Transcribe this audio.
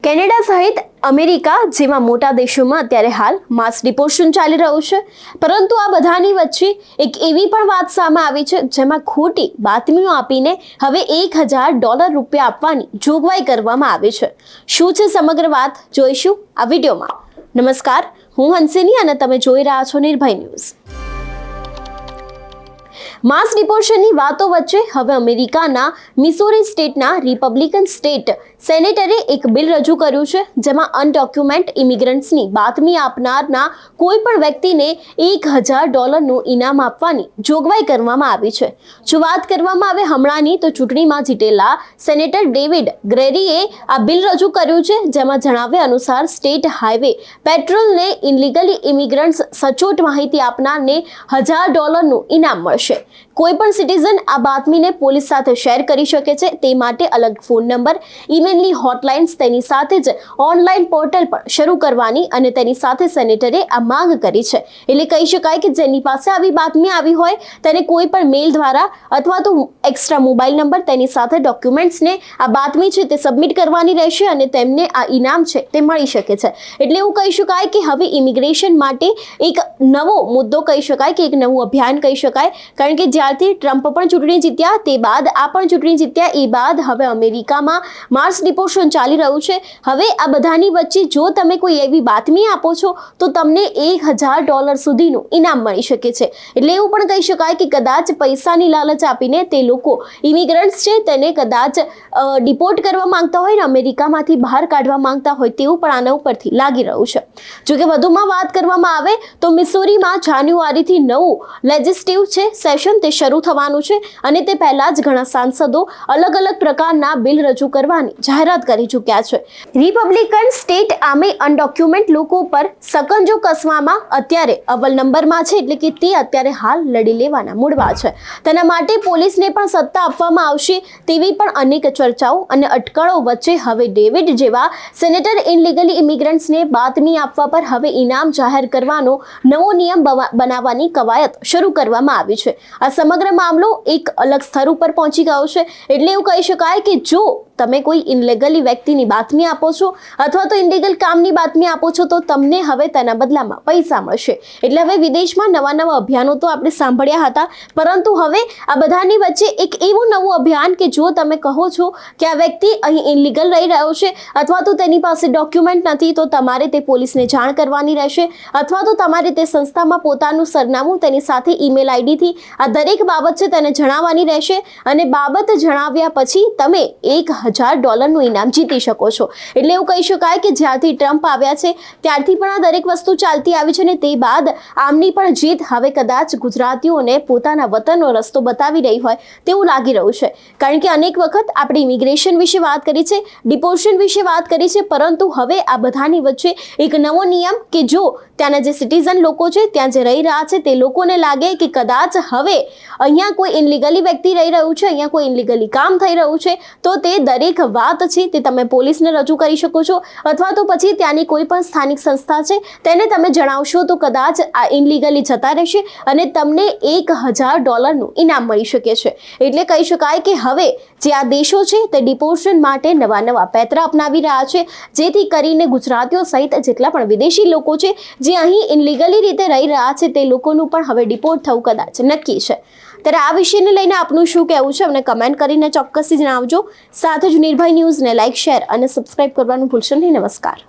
Canada સહિત America જેવા મોટા દેશોમાં અત્યારે હાલ માસ ડિપોર્ટેશન ચાલી રહ્યું છે, પરંતુ આ બધાની વચ્ચે એક એવી પણ વાત સામે આવી છે જેમાં ખોટી બાતમીઓ આપીને હવે $1000 રૂપિયા આપવાની જોગવાઈ કરવામાં આવી છે। શું છે સમગ્ર વાત જોઈશું આ વિડીયોમાં। નમસ્કાર, હું હંસિની અને તમે જોઈ રહ્યા છો નિર્ભય ન્યૂઝ। માસ ડિપોર્ટેશનની વાતો વચ્ચે હવે અમેરિકાના મિસોરી સ્ટેટના રિપબ્લિકન સ્ટેટ સેનેટરે એક બિલ રજૂ કર્યું છે, જેમાં અનડોક્યુમેન્ટ ઇમિગ્રન્ટ્સની બાતમી આપનારના કોઈ પણ વ્યક્તિને $1000નું ઇનામ આપવાની જોગવાઈ કરવામાં આવી છે। જો વાત કરવામાં આવે હમણાંની, તો ચૂંટણીમાં જીતેલા સેનેટર ડેવિડ ગ્રેરીએ આ બિલ રજૂ કર્યું છે, જેમાં જણાવ્યા અનુસાર સ્ટેટ હાઈવે પેટ્રોલને ઇનલીગલી ઇમિગ્રન્ટ્સ સચોટ માહિતી આપનારને $1000નું ઇનામ મળશે। કોઈ પણ સિટીઝન આ બાતમીને પોલીસ સાથે શેર કરી શકે છે, તે માટે અલગ ફોન નંબર, ઈમેલની હોટલાઇન્સ, તેની સાથે જ ઓનલાઈન પોર્ટલ પણ શરૂ કરવાની અને તેની સાથે સેનેટરે આ માંગ કરી છે। એટલે કહી શકાય કે જેની પાસે આવી બાતમી આવી હોય તેને કોઈ પણ મેલ દ્વારા અથવા તો એક્સ્ટ્રા મોબાઈલ નંબર, તેની સાથે ડોક્યુમેન્ટ્સને આ બાતમી છે તે સબમિટ કરવાની રહેશે અને તેમને આ ઇનામ છે તે મળી શકે છે। એટલે એવું કહી શકાય કે હવે ઇમિગ્રેશન માટે એક નવો મુદ્દો કહી શકાય કે એક નવું અભિયાન કહી શકાય, કારણ કે જ્યારથી ટ્રમ્પ પણ ચૂંટણી જીત્યા, તે બાદ આ પણ ચૂંટણી જીત્યા, એ બાદ હવે અમેરિકામાં માસ ડિપોર્ટેશન ચાલી રહ્યું છે। હવે આ બધાની વચ્ચે જો તમે કોઈ એવી બાતમી આપો છો તો તમને $1000 સુધીનું ઇનામ મળી શકે છે। એટલે એવું પણ કહી શકાય કે કદાચ પૈસાની લાલચ આપીને તે લોકો ઇમિગ્રન્ટ્સ છે તેને કદાચ ડિપોર્ટ કરવા માંગતા હોય ને અમેરિકામાંથી બહાર કાઢવા માંગતા હોય તેવું પણ આના ઉપરથી લાગી રહ્યું છે। જોકે વધુમાં વાત કરવામાં આવે તો મિસોરીમાં જાન્યુઆરીથી નવું લેજિસ્લેટિવ છે સેશન તે શરૂ થવાનું છે અને તે પહેલા જ ઘણા સાંસદો અલગ અલગ પ્રકારના બિલ રજૂ કરવાની જાહેરાત કરી ચૂક્યા છે। રિપબ્લિકન સ્ટેટ આમે અનડોક્યુમેન્ટ લોકો પર સકંજો કસવામાં અત્યારે અવ્વલ નંબરમાં છે, એટલે કે તે અત્યારે હાલ લડી લેવાના મૂડમાં છે। તેના માટે પોલીસને પણ સત્તા આપવામાં આવશે તેવી પણ અનેક ચર્ચાઓ અને અટકળો વચ્ચે હવે ડેવિડ જેવા સેનેટર ઇનલીગલી ઇમિગ્રન્ટ્સને બાતમી આપવા પર હવે ઇનામ જાહેર કરવાનો નવો નિયમ બનાવવાની કવાયત શરૂ કરવામાં આવી છે। આ સમગ્ર મામલો એક અલગ સ્તર ઉપર પહોંચી ગયો છે। એટલે એવું કહી શકાય કે જો તમે કોઈ ઇનલીગલી વ્યક્તિની બાતમી આપો છો અથવા તો ઇનલીગલ કામની બાતમી આપો છો તો તમને હવે તેના બદલામાં પૈસા મળશે। એટલે હવે વિદેશમાં નવા અભિયાનો તો આપણે સાંભળ્યા હતા, પરંતુ હવે આ બધાની વચ્ચે એક એવું નવું અભિયાન કે જો તમે કહો છો કે આ વ્યક્તિ અહીં ઇનલીગલ રહી રહ્યો છે અથવા તો તેની પાસે ડોક્યુમેન્ટ નથી, તો તમારે તે પોલીસને જાણ કરવાની રહેશે અથવા તો તમારે તે સંસ્થામાં પોતાનું સરનામું, તેની સાથે ઈમેલ આઈડીથી આ દરેક બાબત છે તેને જણાવવાની રહેશે અને બાબત જણાવ્યા પછી તમે $1000નું ઇનામ જીતી શકો છો। એટલે એવું કહી શકાય કે જ્યારથી ટ્રમ્પ આવ્યા છે ત્યારથી પણ આ દરેક વસ્તુ ચાલતી આવી છે અને તે બાદ આમની પણ જીત હવે કદાચ ગુજરાતીઓને પોતાના વતનનો રસ્તો બતાવી રહી હોય તેવું લાગી રહ્યું છે, કારણ કે અનેક વખત આપણે ઇમિગ્રેશન વિશે વાત કરી છે, ડિપોર્ટેશન વિશે વાત કરી છે, પરંતુ હવે આ બધાની વચ્ચે એક નવો નિયમ કે જો ત્યાંના જે સિટીઝન લોકો છે, ત્યાં જે રહી રહ્યા છે તે લોકોને લાગે કે કદાચ હવે અહીંયા કોઈ ઇનલીગલી વ્યક્તિ રહી રહ્યું છે, અહીંયા કોઈ ઇનલીગલી કામ થઈ રહ્યું છે, તો તે દરેક વાત છે તે તમે પોલીસને રજૂ કરી શકો છો અથવા તો પછી ત્યાંની કોઈ પણ સ્થાનિક સંસ્થા છે તેને તમે જણાવશો તો કદાચ આ ઇનલીગલી જતા રહેશે અને તમને $1000નું ઇનામ મળી શકે છે। એટલે કહી શકાય કે હવે જે આ દેશો છે તે ડિપોર્ટેશન માટે નવા પેંતરા અપનાવી રહ્યા છે, જેથી કરીને ગુજરાતીઓ સહિત જેટલા પણ વિદેશી લોકો છે જે અહીં ઇનલીગલી રીતે રહી રહ્યા છે તે લોકોનું પણ હવે ડિપોર્ટ થવું કદાચ નક્કી છે। ત્યારે આ વિષયને લઈને આપનું શું કહેવું છે અમને કમેન્ટ કરીને ચોક્કસથી જણાવજો। સાથે જ નિર્ભય ન્યૂઝને લાઇક, શેર અને સબસ્ક્રાઇબ કરવાનું ભૂલશો નહીં। નમસ્કાર।